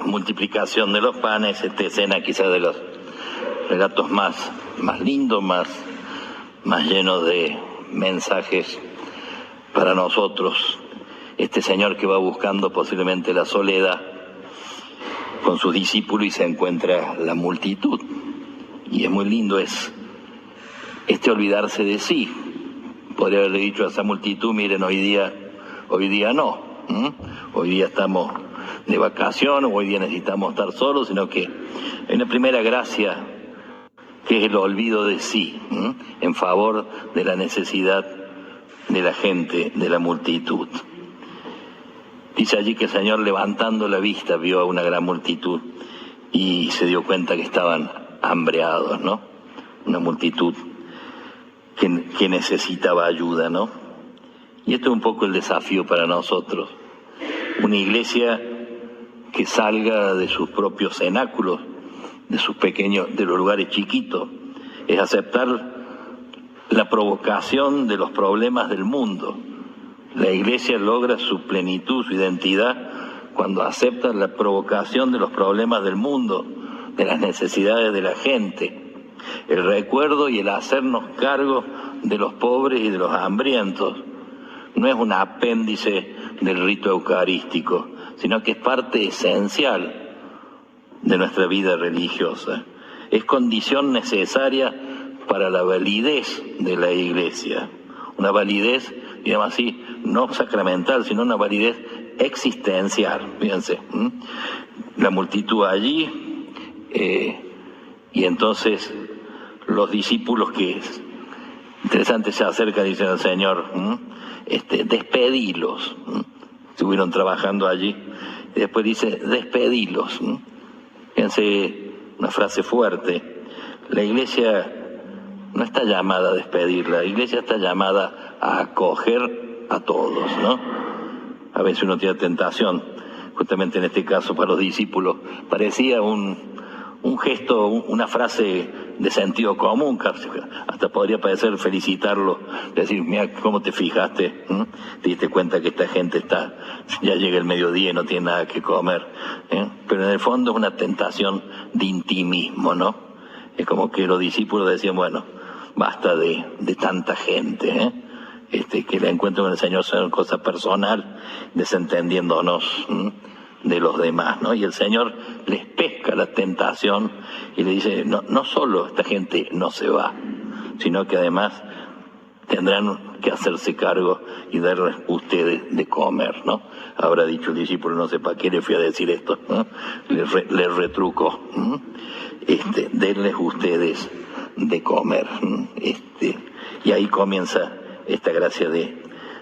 multiplicación de los panes, esta escena quizás de los relatos más lindos, más llenos de mensajes para nosotros. Este Señor que va buscando posiblemente la soledad con sus discípulos y se encuentra la multitud. Y es muy lindo este olvidarse de sí. Podría haberle dicho a esa multitud, miren, hoy día no. Hoy día estamos de vacaciones, hoy día necesitamos estar solos, sino que hay una primera gracia que es el olvido de sí, en favor de la necesidad de la gente, de la multitud. Dice allí que el Señor, levantando la vista, vio a una gran multitud y se dio cuenta que estaban hambreados, ¿no? Una multitud que necesitaba ayuda, ¿no? Y esto es un poco el desafío para nosotros. Una iglesia que salga de sus propios cenáculos, de los lugares chiquitos, es aceptar la provocación de los problemas del mundo. La iglesia logra su plenitud, su identidad, cuando acepta la provocación de los problemas del mundo, de las necesidades de la gente, el recuerdo y el hacernos cargo de los pobres y de los hambrientos. No es un apéndice del rito eucarístico, sino que es parte esencial de nuestra vida religiosa. Es condición necesaria para la validez de la iglesia. Una validez, digamos así, no sacramental, sino una validez existencial. Fíjense, la multitud allí, y entonces los discípulos que, interesante, se acercan y dicen al Señor, despedilos. Estuvieron trabajando allí, y después dice, despedilos. Fíjense, una frase fuerte. La iglesia no está llamada a despedir, la iglesia está llamada a acoger a todos, ¿no? A veces uno tiene tentación, justamente en este caso para los discípulos, parecía un gesto, una frase de sentido común, hasta podría parecer felicitarlo, decir, mira cómo te fijaste, te diste cuenta que esta gente ya llega el mediodía y no tiene nada que comer, pero en el fondo es una tentación de intimismo, ¿no? Es como que los discípulos decían, bueno, basta de tanta gente, que la encuentro con el Señor son cosa personal, desentendiéndonos de los demás, ¿no? Y el Señor les pesca la tentación y le dice, no solo esta gente no se va, sino que además tendrán que hacerse cargo y darles ustedes de comer, ¿no? Habrá dicho el discípulo, no sé para qué le fui a decir esto, ¿no? Le retrucó, denles ustedes de comer, y ahí comienza esta gracia de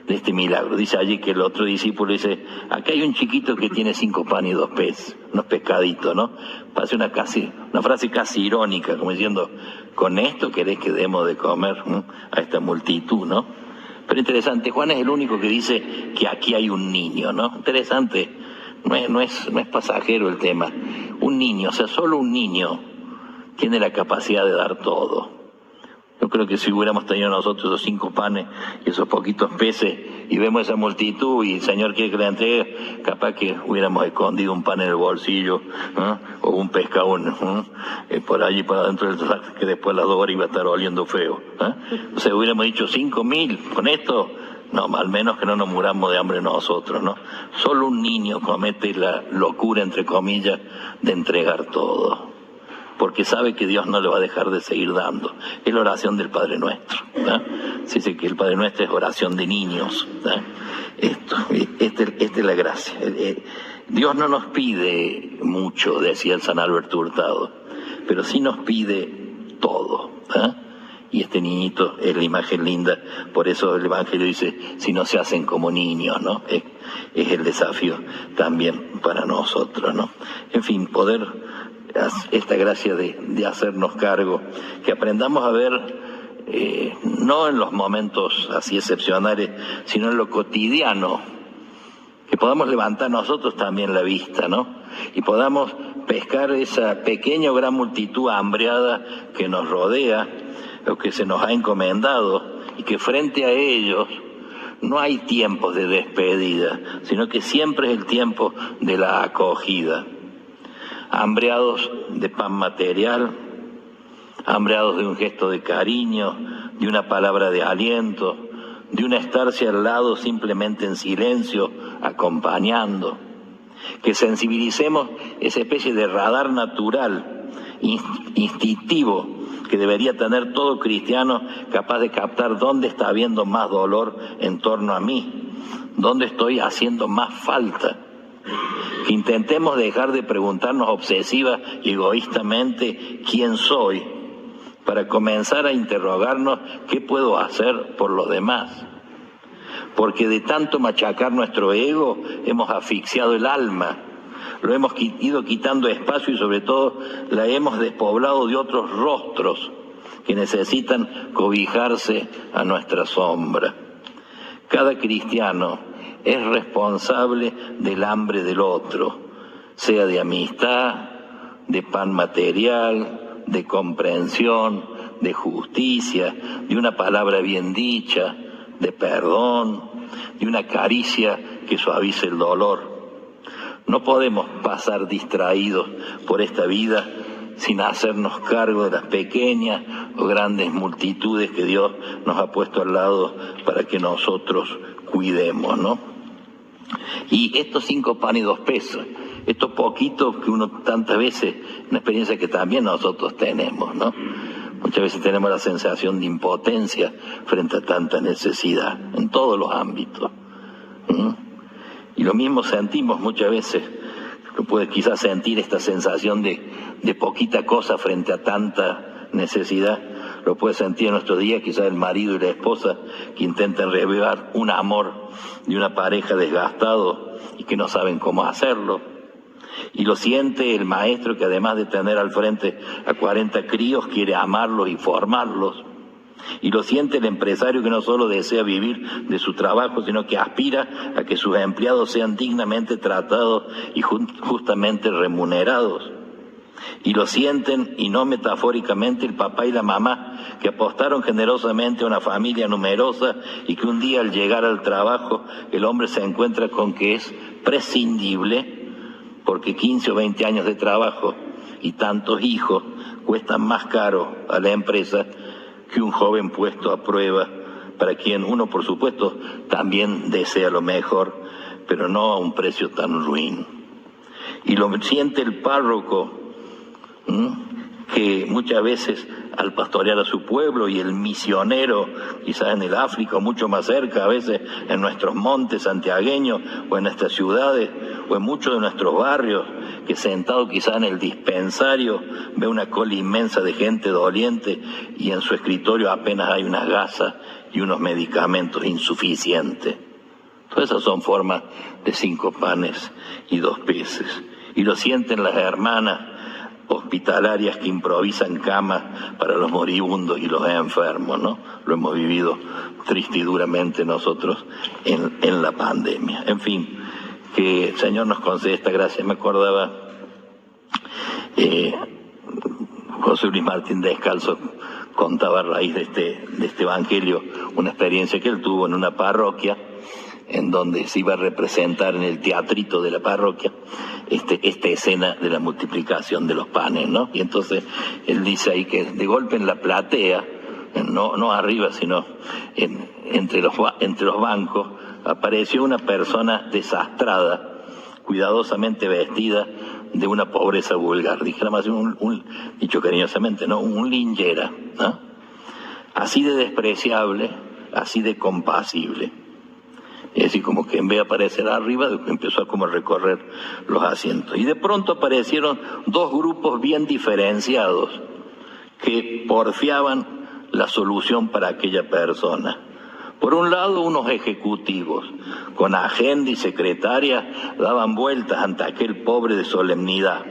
este milagro. Dice allí que el otro discípulo dice, acá hay un chiquito que tiene 5 panes y 2 peces, unos pescaditos, ¿no? Parece una frase casi irónica, como diciendo, con esto querés que demos de comer a esta multitud, ¿no? Pero interesante, Juan es el único que dice que aquí hay un niño, ¿no? Interesante, no es pasajero el tema. Un niño, o sea, solo un niño tiene la capacidad de dar todo. Yo creo que si hubiéramos tenido nosotros esos 5 panes y esos poquitos peces y vemos esa multitud y el Señor quiere que le entregue, capaz que hubiéramos escondido un pan en el bolsillo, o un pescado por allí, por adentro del saco, que después a las 2 horas iba a estar oliendo feo. O sea, hubiéramos dicho 5.000 con esto, no, al menos que no nos muramos de hambre nosotros, ¿no? Solo un niño comete la locura, entre comillas, de entregar todo, porque sabe que Dios no le va a dejar de seguir dando. Es la oración del Padre Nuestro. Se dice que el Padre Nuestro es oración de niños. Esta es la gracia. Dios no nos pide mucho, decía el San Alberto Hurtado, pero sí nos pide todo. Y este niñito es la imagen linda, por eso el Evangelio dice, si no se hacen como niños, ¿no? Es el desafío también para nosotros, ¿no? En fin, poder esta gracia de hacernos cargo, que aprendamos a ver, no en los momentos así excepcionales, sino en lo cotidiano, que podamos levantar nosotros también la vista, ¿no? Y podamos pescar esa pequeña o gran multitud hambreada que nos rodea, o que se nos ha encomendado, y que frente a ellos no hay tiempos de despedida, sino que siempre es el tiempo de la acogida. hambriados de pan material, hambriados de un gesto de cariño, de una palabra de aliento, de un estarse al lado simplemente en silencio, acompañando. Que sensibilicemos esa especie de radar natural, instintivo, que debería tener todo cristiano capaz de captar dónde está habiendo más dolor en torno a mí, dónde estoy haciendo más falta. Que intentemos dejar de preguntarnos obsesiva y egoístamente quién soy, para comenzar a interrogarnos qué puedo hacer por los demás. Porque de tanto machacar nuestro ego hemos asfixiado el alma, lo hemos ido quitando espacio y sobre todo la hemos despoblado de otros rostros que necesitan cobijarse a nuestra sombra. Cada cristiano es responsable del hambre del otro, sea de amistad, de pan material, de comprensión, de justicia, de una palabra bien dicha, de perdón, de una caricia que suavice el dolor. No podemos pasar distraídos por esta vida sin hacernos cargo de las pequeñas o grandes multitudes que Dios nos ha puesto al lado para que nosotros cuidemos, ¿no? Y estos 5 panes y 2 peces, estos poquitos que uno tantas veces, una experiencia que también nosotros tenemos, ¿no? Muchas veces tenemos la sensación de impotencia frente a tanta necesidad, en todos los ámbitos. Y lo mismo sentimos muchas veces, uno puede quizás sentir esta sensación de poquita cosa frente a tanta necesidad, lo puede sentir en nuestros días quizás el marido y la esposa que intentan revivar un amor de una pareja desgastado y que no saben cómo hacerlo. Y lo siente el maestro que además de tener al frente a 40 críos quiere amarlos y formarlos. Y lo siente el empresario que no solo desea vivir de su trabajo, sino que aspira a que sus empleados sean dignamente tratados y justamente remunerados. Y lo sienten, y no metafóricamente, el papá y la mamá que apostaron generosamente a una familia numerosa y que un día al llegar al trabajo el hombre se encuentra con que es prescindible porque 15 o 20 años de trabajo y tantos hijos cuestan más caro a la empresa que un joven puesto a prueba, para quien uno, por supuesto, también desea lo mejor, pero no a un precio tan ruin. Y lo siente el párroco, que muchas veces al pastorear a su pueblo, y el misionero, quizás en el África o mucho más cerca, a veces en nuestros montes santiagueños o en nuestras ciudades o en muchos de nuestros barrios, que sentado quizás en el dispensario ve una cola inmensa de gente doliente y en su escritorio apenas hay unas gasas y unos medicamentos insuficientes. Todas esas son formas de 5 panes y 2 peces. Y lo sienten las hermanas hospitalarias que improvisan camas para los moribundos y los enfermos, ¿no? Lo hemos vivido triste y duramente nosotros en la pandemia. En fin, que el Señor nos conceda esta gracia. Me acordaba José Luis Martín Descalzo contaba a raíz de este evangelio una experiencia que él tuvo en una parroquia en donde se iba a representar en el teatrito de la parroquia esta escena de la multiplicación de los panes, ¿no? Y entonces él dice ahí que de golpe en la platea, no arriba, sino entre los bancos, apareció una persona desastrada, cuidadosamente vestida, de una pobreza vulgar. Dijéramos dicho cariñosamente, ¿no? Un linchera, ¿no? Así de despreciable, así de compasible. Es decir, como que en vez de aparecer arriba, empezó a como recorrer los asientos. Y de pronto aparecieron 2 grupos bien diferenciados que porfiaban la solución para aquella persona. Por un lado, unos ejecutivos, con agenda y secretaria, daban vueltas ante aquel pobre de solemnidad.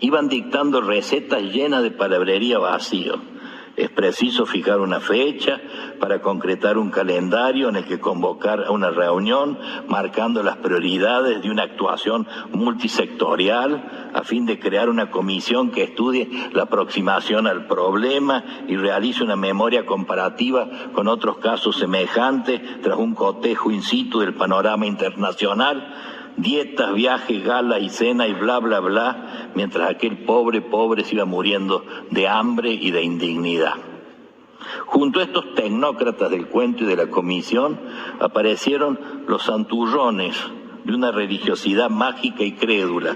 Iban dictando recetas llenas de palabrería vacío. Es preciso fijar una fecha para concretar un calendario en el que convocar a una reunión, marcando las prioridades de una actuación multisectorial, a fin de crear una comisión que estudie la aproximación al problema y realice una memoria comparativa con otros casos semejantes, tras un cotejo in situ del panorama internacional. dietas, viajes, galas y cena y bla, bla, bla, mientras aquel pobre se iba muriendo de hambre y de indignidad. Junto a estos tecnócratas del cuento y de la comisión aparecieron los santurrones de una religiosidad mágica y crédula.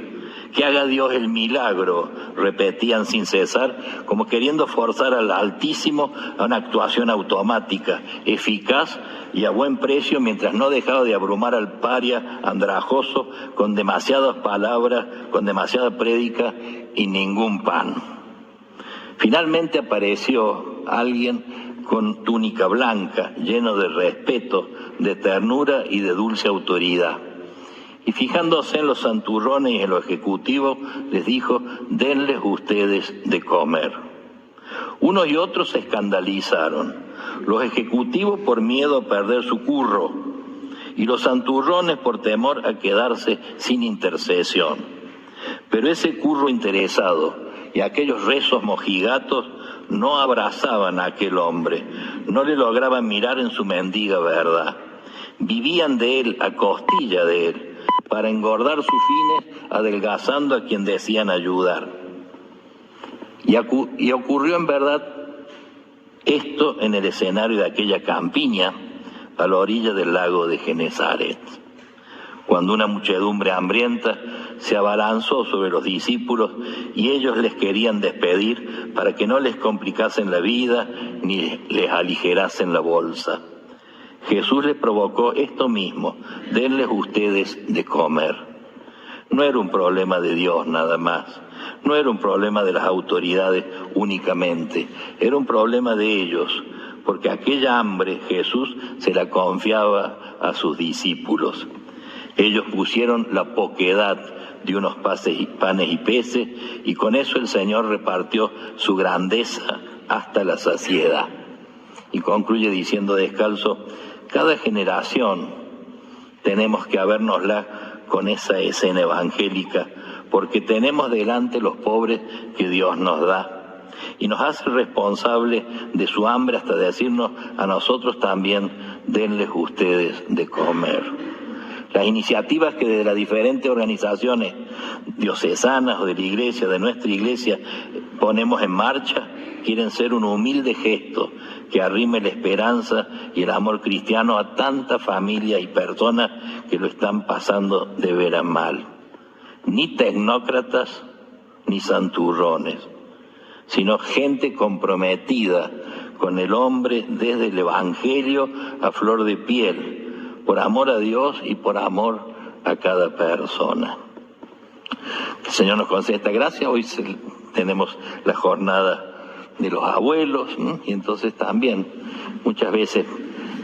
Que haga Dios el milagro, repetían sin cesar, como queriendo forzar al Altísimo a una actuación automática, eficaz y a buen precio, mientras no dejaba de abrumar al paria andrajoso con demasiadas palabras, con demasiada prédica y ningún pan. Finalmente apareció alguien con túnica blanca, lleno de respeto, de ternura y de dulce autoridad. Y fijándose en los santurrones y en los ejecutivos, les dijo: denles ustedes de comer. Unos y otros se escandalizaron. Los ejecutivos por miedo a perder su curro, y los santurrones por temor a quedarse sin intercesión. Pero ese curro interesado y aquellos rezos mojigatos no abrazaban a aquel hombre, no le lograban mirar en su mendiga verdad. Vivían de él, a costilla de él, para engordar sus fines, adelgazando a quien decían ayudar. Y ocurrió en verdad esto en el escenario de aquella campiña a la orilla del lago de Genesaret, cuando una muchedumbre hambrienta se abalanzó sobre los discípulos y ellos les querían despedir para que no les complicasen la vida ni les aligerasen la bolsa. Jesús les provocó esto mismo: denles ustedes de comer. No era un problema de Dios nada más, no era un problema de las autoridades únicamente, era un problema de ellos, porque aquella hambre Jesús se la confiaba a sus discípulos. Ellos pusieron la poquedad de unos panes y peces, y con eso el Señor repartió su grandeza hasta la saciedad. Y concluye diciendo descalzo: cada generación tenemos que habérnosla con esa escena evangélica, porque tenemos delante los pobres que Dios nos da, y nos hace responsables de su hambre hasta decirnos a nosotros también: denles ustedes de comer. Las iniciativas que desde las diferentes organizaciones diocesanas o de la iglesia, de nuestra iglesia, ponemos en marcha, quieren ser un humilde gesto que arrime la esperanza y el amor cristiano a tantas familias y personas que lo están pasando de veras mal. Ni tecnócratas ni santurrones, sino gente comprometida con el hombre desde el Evangelio a flor de piel, por amor a Dios y por amor a cada persona. Que el Señor nos conceda esta gracia. Hoy tenemos la jornada de los abuelos, y entonces también muchas veces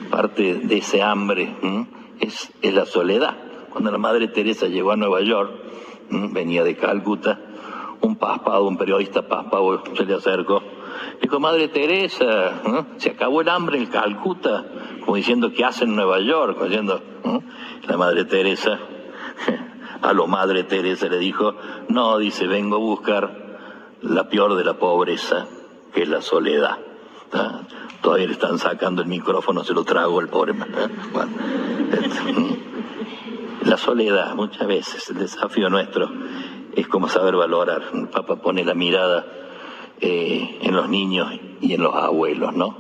parte de ese hambre es la soledad. Cuando la Madre Teresa llegó a Nueva York, venía de Calcuta, un periodista paspado se le acercó, dijo: Madre Teresa, se acabó el hambre en Calcuta, como diciendo: ¿qué hace en Nueva York? Diciendo, la Madre Teresa, a lo Madre Teresa le dijo: no, dice, vengo a buscar la peor de la pobreza, que es la soledad. Todavía le están sacando el micrófono, se lo trago el pobre. Bueno, la soledad, muchas veces, el desafío nuestro es como saber valorar. El Papa pone la mirada en los niños y en los abuelos, ¿no?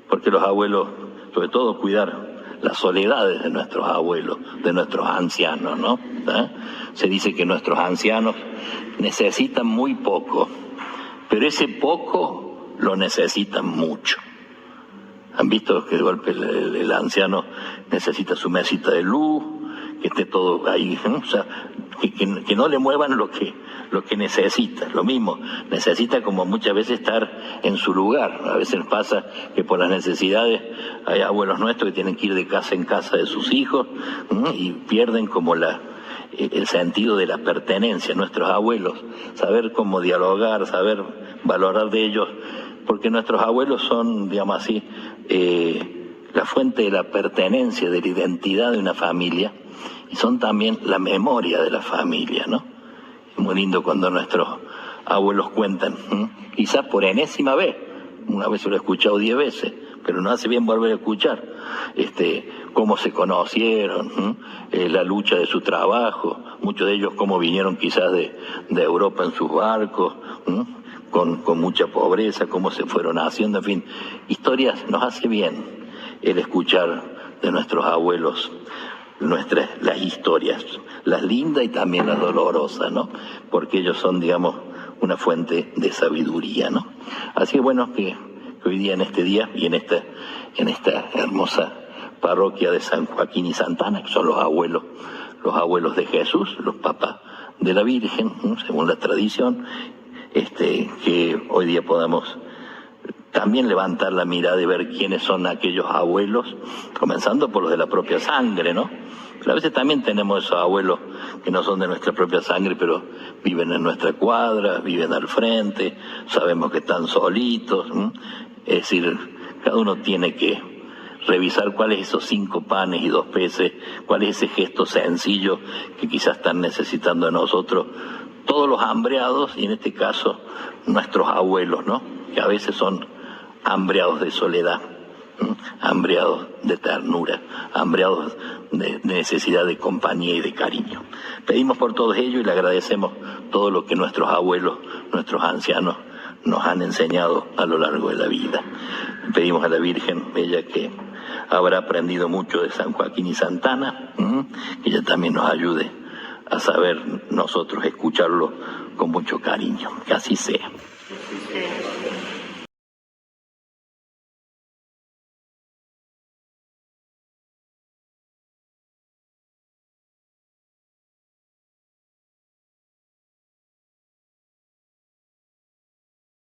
Porque los abuelos, sobre todo, cuidar las soledades de nuestros abuelos, de nuestros ancianos, ¿no? Se dice que nuestros ancianos necesitan muy poco, pero ese poco lo necesitan mucho. ¿Han visto que de golpe el anciano necesita su mesita de luz, que esté todo ahí, o sea, que no le muevan lo que necesita? Lo mismo, necesita como muchas veces estar en su lugar. A veces pasa que por las necesidades hay abuelos nuestros que tienen que ir de casa en casa de sus hijos y pierden como el sentido de la pertenencia. Nuestros abuelos, saber cómo dialogar, saber valorar de ellos, porque nuestros abuelos son, digamos así, la fuente de la pertenencia, de la identidad de una familia, y son también la memoria de la familia, ¿no? Es muy lindo cuando nuestros abuelos cuentan, quizás por enésima vez, una vez lo he escuchado 10 veces, pero no hace bien volver a escuchar, cómo se conocieron, la lucha de su trabajo, muchos de ellos cómo vinieron quizás de Europa en sus barcos, con mucha pobreza, cómo se fueron haciendo, en fin, historias. Nos hace bien el escuchar de nuestros abuelos las historias, las lindas y también las dolorosas, ¿no? Porque ellos son, digamos, una fuente de sabiduría, ¿no? Así que bueno, que hoy día, en este día y en esta hermosa parroquia de San Joaquín y Santana, que son los abuelos de Jesús, los papás de la Virgen, según la tradición, que hoy día podamos también levantar la mirada y ver quiénes son aquellos abuelos, comenzando por los de la propia sangre, ¿no? Pero a veces también tenemos esos abuelos que no son de nuestra propia sangre, pero viven en nuestra cuadra, viven al frente, sabemos que están solitos, Es decir, cada uno tiene que revisar cuáles esos 5 panes y 2 peces, cuál es ese gesto sencillo que quizás están necesitando de nosotros, todos los hambreados, y en este caso nuestros abuelos, ¿no? Que a veces son hambreados de soledad, hambreados de ternura, hambreados de necesidad de compañía y de cariño. Pedimos por todos ellos y le agradecemos todo lo que nuestros abuelos, nuestros ancianos, nos han enseñado a lo largo de la vida. Pedimos a la Virgen, ella que habrá aprendido mucho de San Joaquín y Santana, que ella también nos ayude a saber nosotros escucharlo con mucho cariño. Que así sea.